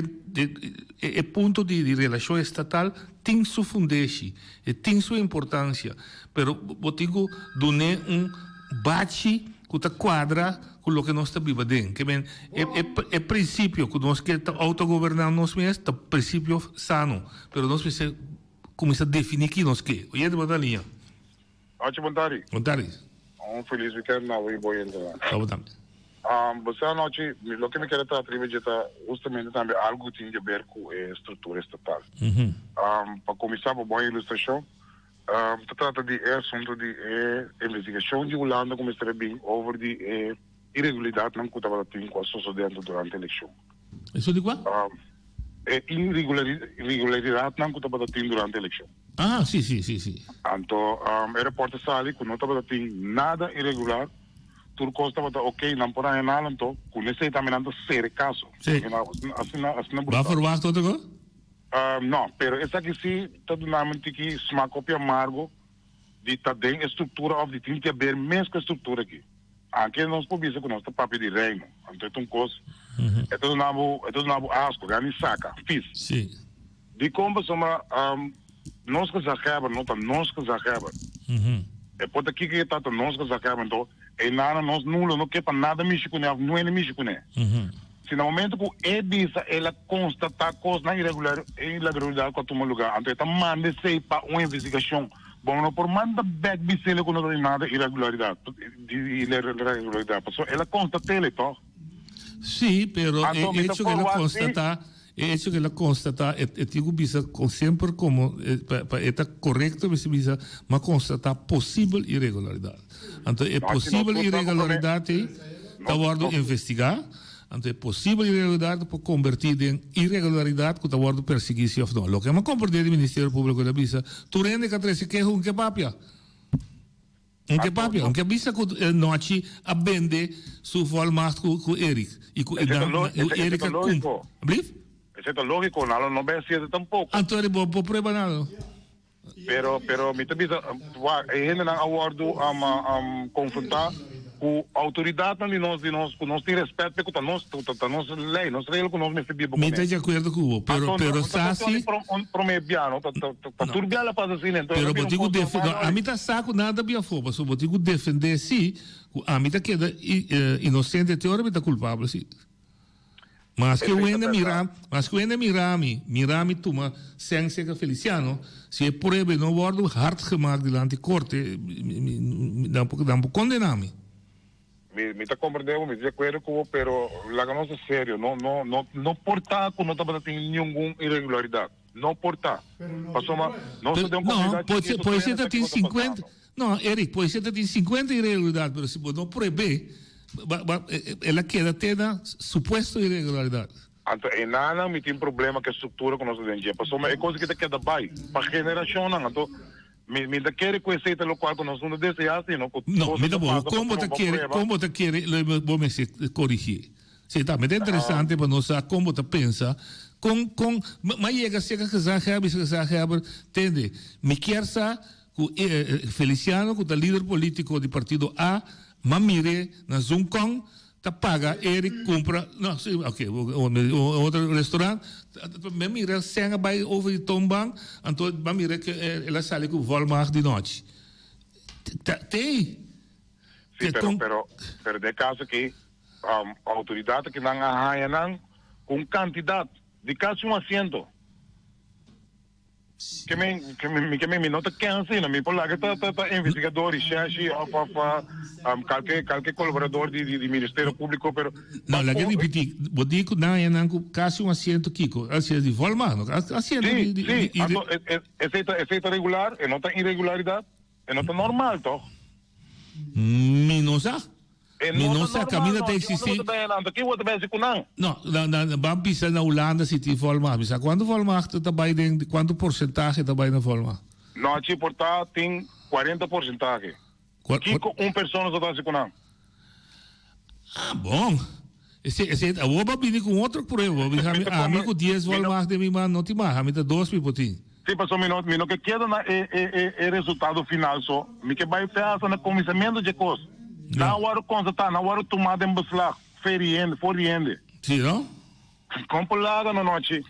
é ponto de relação estatal tem sua fundência e tem sua importância pero eu digo donar bate que está quadra com o que nós está biba dentro que bem é princípio que nós quer autogovernar nós mesmos é princípio sano pero nós precisamos começar a definir que nós queremos. Oye, de Badalinha. Ótimo, Bontari. Bontari. Feliz weekend na Wii Boy. Você a noite, o que me quer tratar justamente também algo que tem a ver com a estrutura estatal. Para começar, uma boa ilustração, se trata de assunto de investigação de Holanda, como está bem, over de irregularidade não que estava tendo com a sucedendo durante a eleição. Isso de qual? Irregularidade não que estava tendo durante a eleição. Ah, sim. Então, o repórter sali que não estava tendo nada irregular, tudo estava ok, não por aí nada, então, com esse também não ser caso. Sim. Assim, vai formar tudo agora? Não, pero essa aqui sim, todo nome que uma cópia amargo de também estrutura ou de tem que haver mesma estrutura aqui. Aqui nós podemos dizer que nós estamos papel de reino, então é um coisa. É todo nabo asco, ganha saca, fiz. Sim. De como somos nós que zagueaban, nós que zagueaban. É por aqui que está nós que zagueaban, então é nada nós nulo, não quer para nada mexer com ele, não é mexer com ele. Se no momento que é disso, ela constata coisa na irregularidade que toma lugar, então está manda se para uma investigação. Bom, não por manda back bisele que não tem nada irregularidade, ela constata ele, então. Sim, pero hecho que ela constata, digo bisa sempre como está correto, bisa, mas constata possível irregularidade. Então é possível irregularidade, está guardo investigar. Então é possível irregularidade para convertir em irregularidade que está guardo perseguir-se ou não. O que é uma compreender do Ministério Público da bisa, tu rende que trece que um que papia. Um que bisa que noite a vender su Walmart com Eric e com Eric é lógico. Isso é lógico, não vai ser tampouco. Então é bom prova nada. Pero me bisa ainda não aguardo confrontar com a autoridade de nós tem respeito porque nós lei, nós regras que nós me fibia. Me está de acordo com o, pero sasi promebiano, tá turbiala para assim, então. Pero botigo defender, a mim tá saco nada bia foba, so botigo defender si, a mim tá queda inocente teoria tá culpável si. Mas que o ende mirami tuma sense que Feliciano, se é prova não guardo hard gemaakt diante corte, dan condenami. me está compreendendo, me diz acordo com pero la nossa sério, não portar com não tá tem nenhuma irregularidade. Não portar. Passou uma, não se tem pode ser que tem 50. Não, Eric, pode ser que tem 50 irregularidades, mas se não proibir, ela queda tendo suposto irregularidade. Então, e nada me tem problema com a estrutura que nós temos. Passou uma coisa que queda bem para geração, não. Então, me da querer conhecer o local que nós não desejamos, não. Não, me dá bom. Como te quer, vou me corrigir. Se tá, mas é interessante para nós saber como te pensa. Mas chega a ser que já have, entende? Me quer saber que Feliciano, que é o líder político do partido A, mas mire na Zuncon, tá paga, ele compra, não, ok, outro restaurante, mas mire, senga vai over de tombang, então, mas mire que ela sai com o Walmart de noite. Tem. Sim, pero de caso que a autoridade que não arranha com quantidade de caso assento. Que me nota que assim, não me por lá que tá investigador e chefe qualquer colaborador de Ministério Público, pero não, lá que repetir, vou dizer que não é não caso assento Kiko, assento de forma, não, assento de é regular, é nota irregularidade, é nota normal, toh. Minosa? Minosa caminha até existir. Não, vamos pensar na Holanda se tem forma, mas quanto forma está bem, quanto porcentagem está bem na forma? Não, aqui portar tem 40%. Kiko, pessoa só está se conando. Ah, bom. Eu vou vir com outro problema. Amigo 10 formas de mim, não tem mais. Amigo 2 pipotinhos. Sim, passou minuto que queda é resultado final só. Me que vai fazer no começamento de coisa. Não hora constatar, não hora tomada em beslag, foriende. Sim, não? Compulada na noite.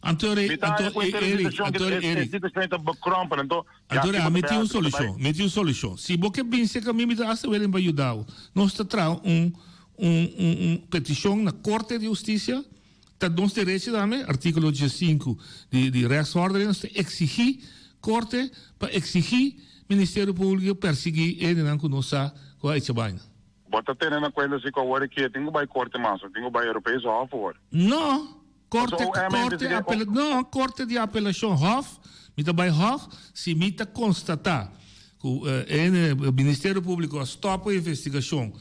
Antônio, meti uma solução. Se você pensa que a mim me dá a ver para ajudar, nós trazemos petição na Corte de Justiça, está nos direitos também, artigo 5 de Rechtsordem, nós exigir Corte para exigir Ministério Público perseguir ele não conosco com a Etibaina. Bota tendo na conta se com o que tem vai corte mais, tem o vai europeu só a favor. Não, corte de apelação Hof, me também Hof, se me constatar que o Ministério Público stop a investigação,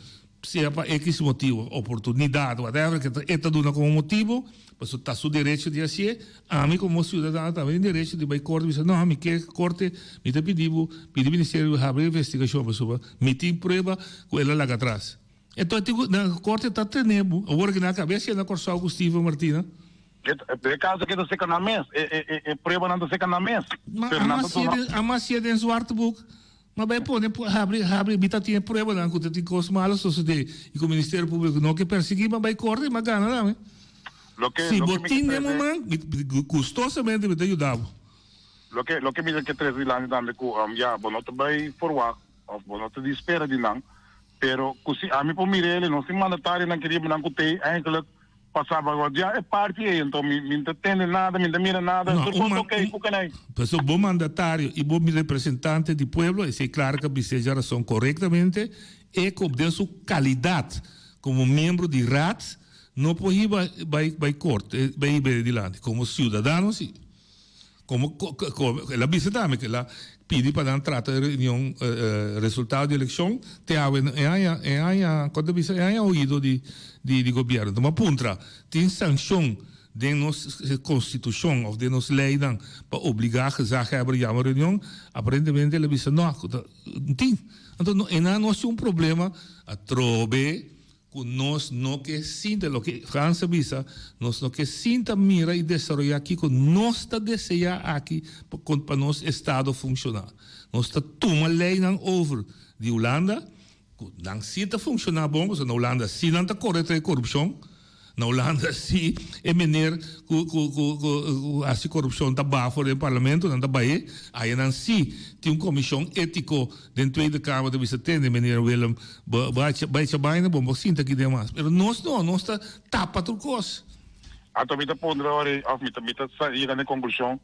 se é para X motivo, oportunidade, whatever, que está dando como motivo, mas está seu direito de assim, a mim como cidadão também direito de vai corte, dizer não, me quer corte, me está pedindo Ministério abrir investigação, pessoa, me tem prova com ela lá atrás. Então na corte está treinando, agora que na cabeça na Corso Augustivo Martina. É caso que não seca na mesa, é prova não seca na mesa. Mas se é dentro do artbook. Mas bem, pode abrir, bita tinha prova, não, que tem coisas malas, só se e com o Ministério Público não quer perseguir, mas vai corte, mas gana, não, se botin de momento, custosamente me ajudava. Lo que me diz que 3 anos dando que já, não te vai forward, não te espera de não, pero a mim por Mirele, não se mandatário não queria não que tem, ainda passava agora, já é parte, então me entende nada, me mira nada, tudo ok, porque não. Pessoal, bom mandatário e bom representante do povo, é claro que seja a razão corretamente, e com sua qualidade como membro de RAT, não pode ir vai corte, vai adiante, como cidadão, sim. Como ela disse também que ela pede para dar trata de reunião, resultado de eleição, quando você há ouvido de governo. Então, puntra, tem sanção de nossa Constituição ou de nossa lei para obrigar a abrir uma reunião, aparentemente ela disse, não, tem. Então, não é um problema a trobe, nós não que sinta o que França visa, nós não que sinta mira e desenvolver aqui que nós está desejar aqui para nosso estado funcionar. Nós está tomando lei não over de Holanda, não se está funcionar bom, porque na Holanda se não está correto a corrupção, na Holanda se é maneira que a corrupção está baixo no parlamento, não está bem, aí não se tem uma comissão ética dentro da Câmara de Visitante, de maneira Willem, vai chamar, bom, sinta aqui demais. Mas nós não, nós está tapa tudo coisa. Então, me está pondo agora, me está sair na conclusão,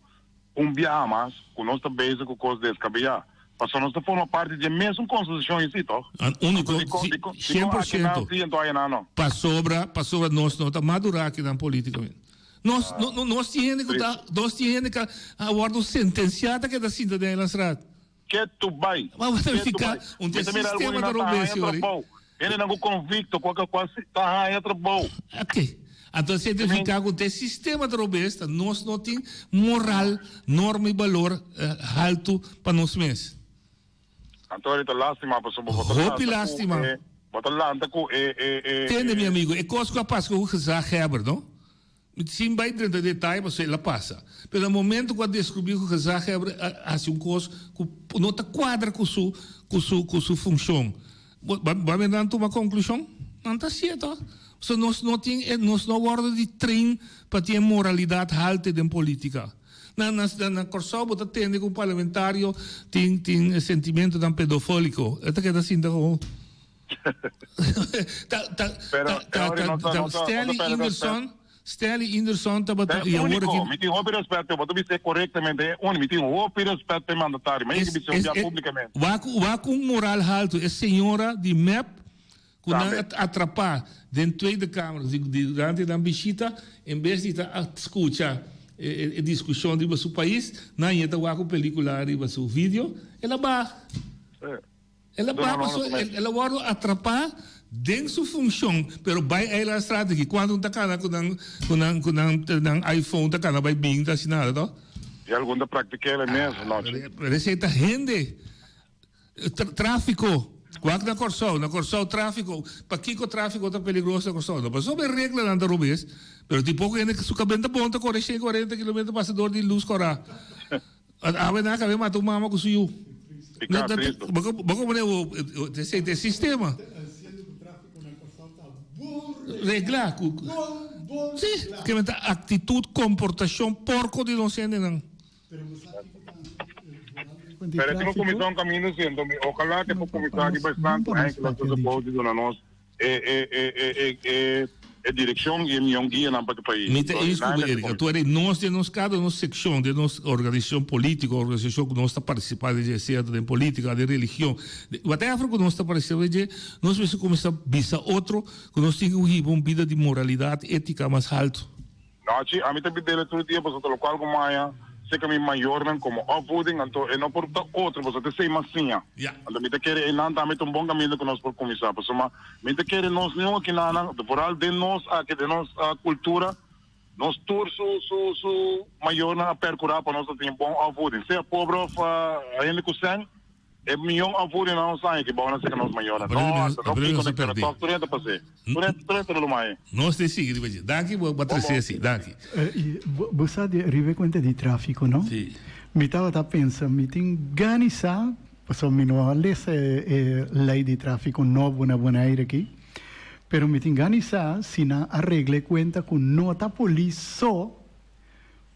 viajar mais, que nós está bem com coisas desse, cabear. Mas nós formamos parte da mesma Constituição em si, toch? Único, 100%. Para sobra nós não estamos madurar aqui na política. Nós temos que agora sentenciada que é da cidadania na estrada. Que tu vai? Mas vai ficar sistema da robência. Ele não é convicto, qualquer coisa está aí outra boa. Ok. Então, se ele ficar com o sistema de robência, nós não temos moral, norma e valor alto para nós mesmos. Então, ele está lástima, pessoal. Roupa lástima. Entende, meu amigo? É coisa que eu passo com o Zach Heber, não? Sim, vai dentro de detalhe, você ela passa. Pelo momento que eu descobri que o Zach Heber faz coisa que não está quadra com sua função. Vai me dar uma conclusão? Não está certo. So, nós não guardamos de treino para ter moralidade alta em política. Na Corsol, você tem que o parlamentário tem sentimento de pedofílico. É que assim, Stanley Anderson estava e agora que me tem roupa respeito, vou dizer corretamente, me tem roupa respeito mandatário, mas que me publicamente. Vai com moral alto, é senhora de MEP que atrapar dentro da Câmara durante a visita, em vez de escutar a discussão de seu país, não ia estar com película de seu vídeo, ela vai atrapar dentro sua função, pero vai ela estratégia quando está com iPhone está vai bem está assinado, não? E alguma prática é mesmo, não? Receita rende tráfico. Quando na Corsol tráfico, para que o tráfico está perigoso na Corsol? Não passou bem regra na Rubês, mas tem pouco ainda que sua cabeça ponta corre 140 km passador de luz corá. A ver na cabeça matou mama com suyo. Como é o sistema? Reglar. Sim, que é atitude, comportação porco de não ser não. Pero tengo comisión camino siendo, ojalá que por comissário bastante, que nós podemos dizer na nós direção e minha guia na parte do país. Desculpa, Erika, tu eres nós de cada secção de nossa organização política, organização que nós está participando de certo, de política, de religião, até a África nós está participando de, nós vamos começar a visar outro, que nós temos uma vida de moralidade ética mais alto. Não, a mim também dele todo dia, porque o qual como sei que maior como opvoeding, então é não por outro, você tem massinha. Então me te quer não também um bom caminho que nós por começar, porque me te quer nós não aqui na foral de nós aqui de nós cultura, nós tour su maior na percurar para nós ter um bom opvoeding. Se é pobre ainda com sangue, é melhor opvoeding não sai que bom não sei que nós maior. Não fica na cara, só turenta passei. Turenta no mai. Nós te seguir depois. Daqui vou bater assim, daqui. Você rive conta de tráfico, não? Sim. Me estava pensando, me tem ganhar, porque me não há lei de tráfico novo na Bonaire aqui, pero me tem ganhar se não arregle conta com nota polícia só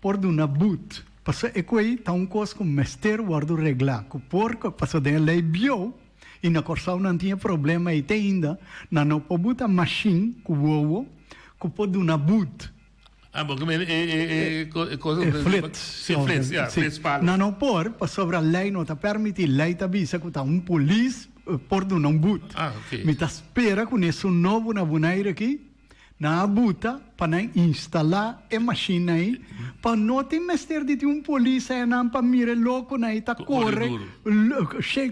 por uma boot. Porque é que está coisa com mestre guardo reglar, porque passou da lei bio e na Corsol não tinha problema e tem ainda, não pode botar machine com o que pode uma boot. Porque flits para. Não pode, para sobre a lei não está permitido, lei está vista que está polícia por um boot. Me está espera com isso novo na Bonaire aqui. Na buta para instalar a máquina aí para não ter mestre de polícia não para mirar louco na ita corre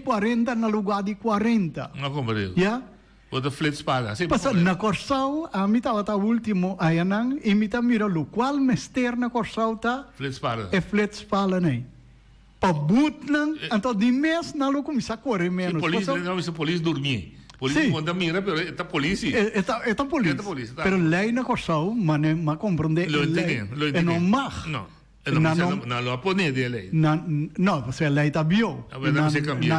40 na lugar de 40. Não compreendo. Já? O da flits paga. Passa na Corsol a mim estava último aí não e me tá mira lo qual mestre na Corsol tá flits paga. É flits paga nem. Para but não então de mês na lo começa a correr menos. Polícia não se polícia dormir. Polícia quando mira, pero esta polícia. Esta polícia. Pero lei na Corsol, mas compreende. Lo entendo. É não mag. Não lo pone de lei. Não, você lei está bio.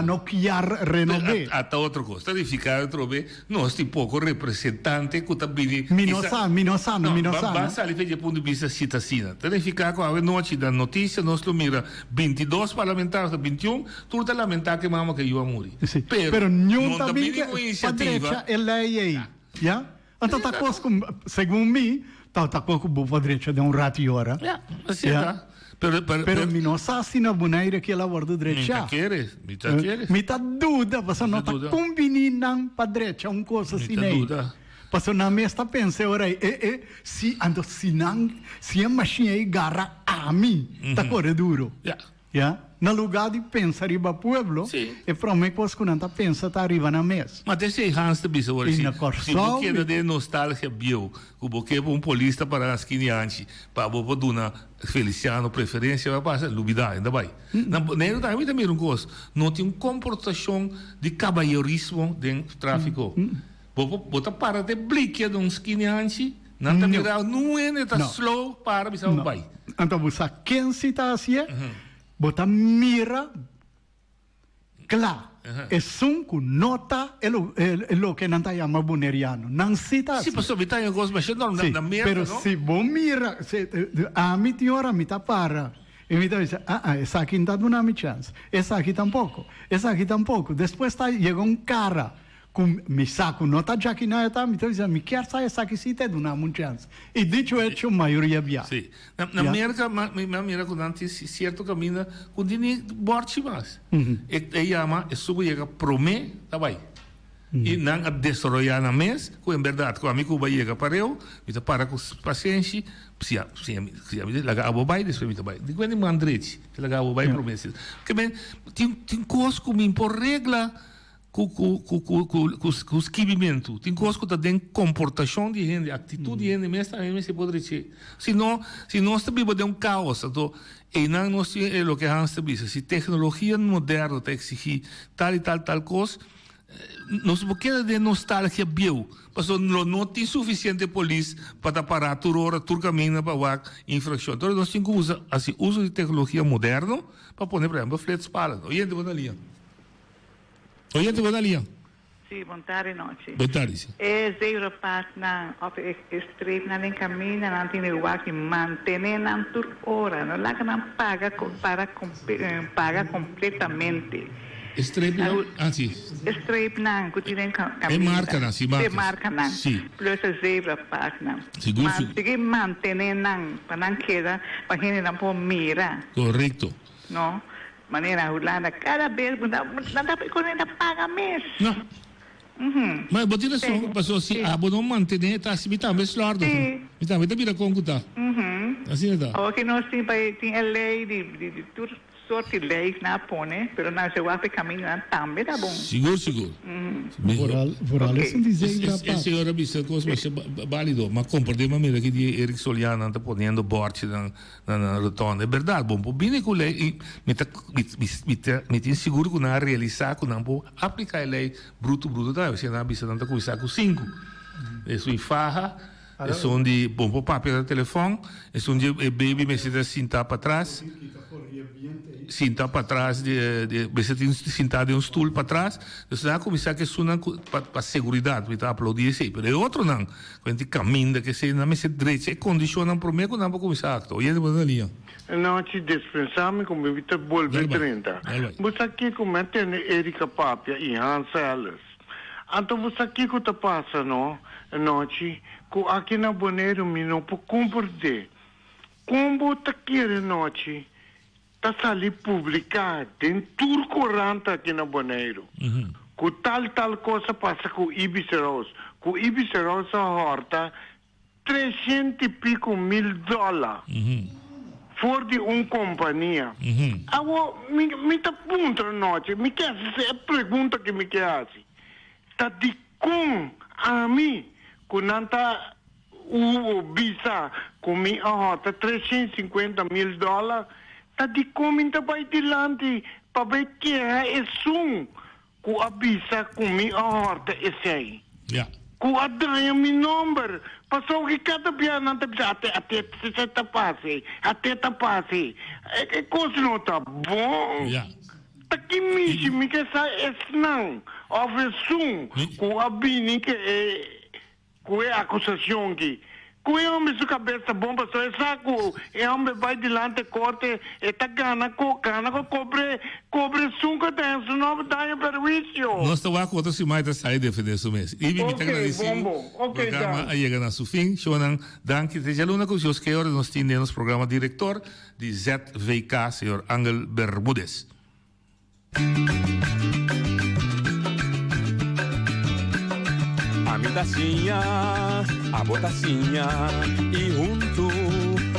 Não quer renovar. Até outra coisa. Está edificado outro vez. Nós tem pouco representante que está vindo. Minosano. Basta ali ver de ponto de vista citacina. Está edificado com a noite da notícia, nós lo mira 22 parlamentares, 21, tudo lamentar que mama que eu amori. Pero não está bem que iniciativa. É lei aí. Já? Então está coisa segundo mim. Tá com boa direita de rato e hora. Assim tá. Pero mi não sabe na boneira que ela guarda direita. Mi tá dúvida, você não tá combinando para direita uma coisa assim aí. Porque na minha está pensando ora se ando se a machine aí garra a mim, tá corre duro. Yeah. No lugar de pensar riba pueblo, e para mim que não tá pensa tá arriba na mesa. Mas deixa aí Hans de bisa ora se você de nostalgia bio, o boque polista para as quiniantes, para bobo duna Feliciano preferência vai passar lubida ainda vai. Na nem tá muito mesmo coisa, não tem comportação de caballerismo dentro do tráfico. Bota para de blique de uns quiniantes, não tá mirar, não é tá slow para bisa vai. Então você quem se tá assim? Bota mira, claro, é que nota o que não está chamando boneriano. Não cita. Sim, pastor, está em algumas mexendo na merda, pero não? Se bom mira, a mim tem hora, me tá para. E me diz, essa aqui não está dando uma chance. Essa aqui tampouco. Depois chega um cara com me saco, não está já aqui na etapa, me diz, me quer sair essa aqui, se te dá uma chance. E dicho hecho, a maioria via. Sim. Na América, com antes certo caminho, com dinheiro, borte mais. E chama, e subo chega promê, tá vai. E não a desarrollar na mês, com em verdade, com a amigo vai chega para eu, me tá para com os pacientes, se lagar a bobai, depois me tá vai. Digo, ele mandrete, que lagar a bobai promessa. Porque bem, tem coisa como por regra, com o esquivimento. Tem coisa que tem comportação de gente, atitude de gente, mas também se pode dizer. Se não está vivo de caos, então, e não nós é o que Hans disse, se tecnologia moderna te exigir tal e tal coisa, nós porque de nostalgia bio, mas não tem suficiente polícia para parar toda hora, todo caminho para a infração. Então, nós temos que usar uso de tecnologia moderna para pôr, por exemplo, fletes para. Oye, boa linha. Oyente, boa linha. Sim, boa tarde, noite. Boa tarde, sim. É zero parte na estreito na caminho, não tem lugar que manter na toda hora, não lá que não paga completamente. Estreito não? Sim. Estreito não, que tem caminho. É marca não, sim, marca. É marca não. Sim. Plus é zero parte não. Seguro. Mas se manter não, para não queda, para gente não pode mirar. Correto. Não? Maneira Holanda, cada vez não paga mês. Não. Mas botar isso, passou assim, não manter, tá assim, me tá mais largo. Me tá vira como tá. Assim é tá. Ok, nós tem a lei de tudo sorte de leis na pone, pero não se vai caminho também, tá bom. Seguro. Voral, isso dizer essa hora bisa coisa mais válido, mas compreende maneira que de Eric Soliana está ponendo borte na rotonda. É verdade, bom, bem com lei, me tem seguro que não realizar, que não pode aplicar a lei bruto, tá? Você não bisa não tá começar com 5. Isso em farra, isso onde bom o papel do telefone, isso onde baby me se sentar para trás. Sentar para trás, você tem que sentar de stool para trás, você vai começar a sonar para segurança, você aplaudir isso aí, mas é outro não, quando você caminha, que você não se direito, você condiciona para mim, que não vai começar a actuar, e é de boa linha. Não, te dispensar-me como eu te volver 30. Você aqui como tem Erika Papia e Hans Ellis. Então você aqui que te passa, não? Noite, aqui na Boneiro, me não pode compreender. Como você quer, noite? Está ali publicado em tudo corrente aqui na Boneiro. Com tal coisa passa com o Ibiceros. Com o Ibiceros a horta $300 e pico mil. For de uma companhia. Agora, me tá perguntando noite, me quer fazer a pergunta que me quer fazer. Está de com a mim, com não tá o visa com minha horta $350 mil. Tá de como vai dilante para ver que é isso com a bisa com minha horta esse aí. Com a dranha meu número passou que cada dia não tá bisa até se tá passe é coisa não tá bom. Tá que me que sai esse não oferecum com a bini que é com a acusação que Cuida homem sua cabeça bomba, só é saco. E homem vai dilante corte, e tá gana cobre sunca denso, não dá perjuízo. Nós estamos com outros mais da saída de isso mesmo. E me tem que dizer, o programa chega no seu fim. Shonan, danke. Seja luna com os que horas nós temos programa diretor de ZVK, senhor Angel Bermúdez. A mi tacinha, a botacinha e junto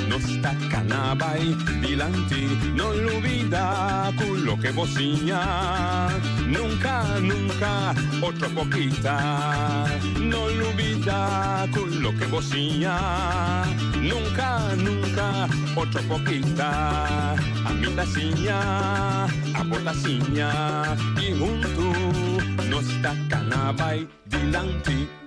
nos tacanabay dilante no olvida quello que vocinha nunca, nunca otro poquita no olvida quello que vocinha nunca, nunca otro poquita a mi tacinha, a botacinha y junto nos tacanabay dilante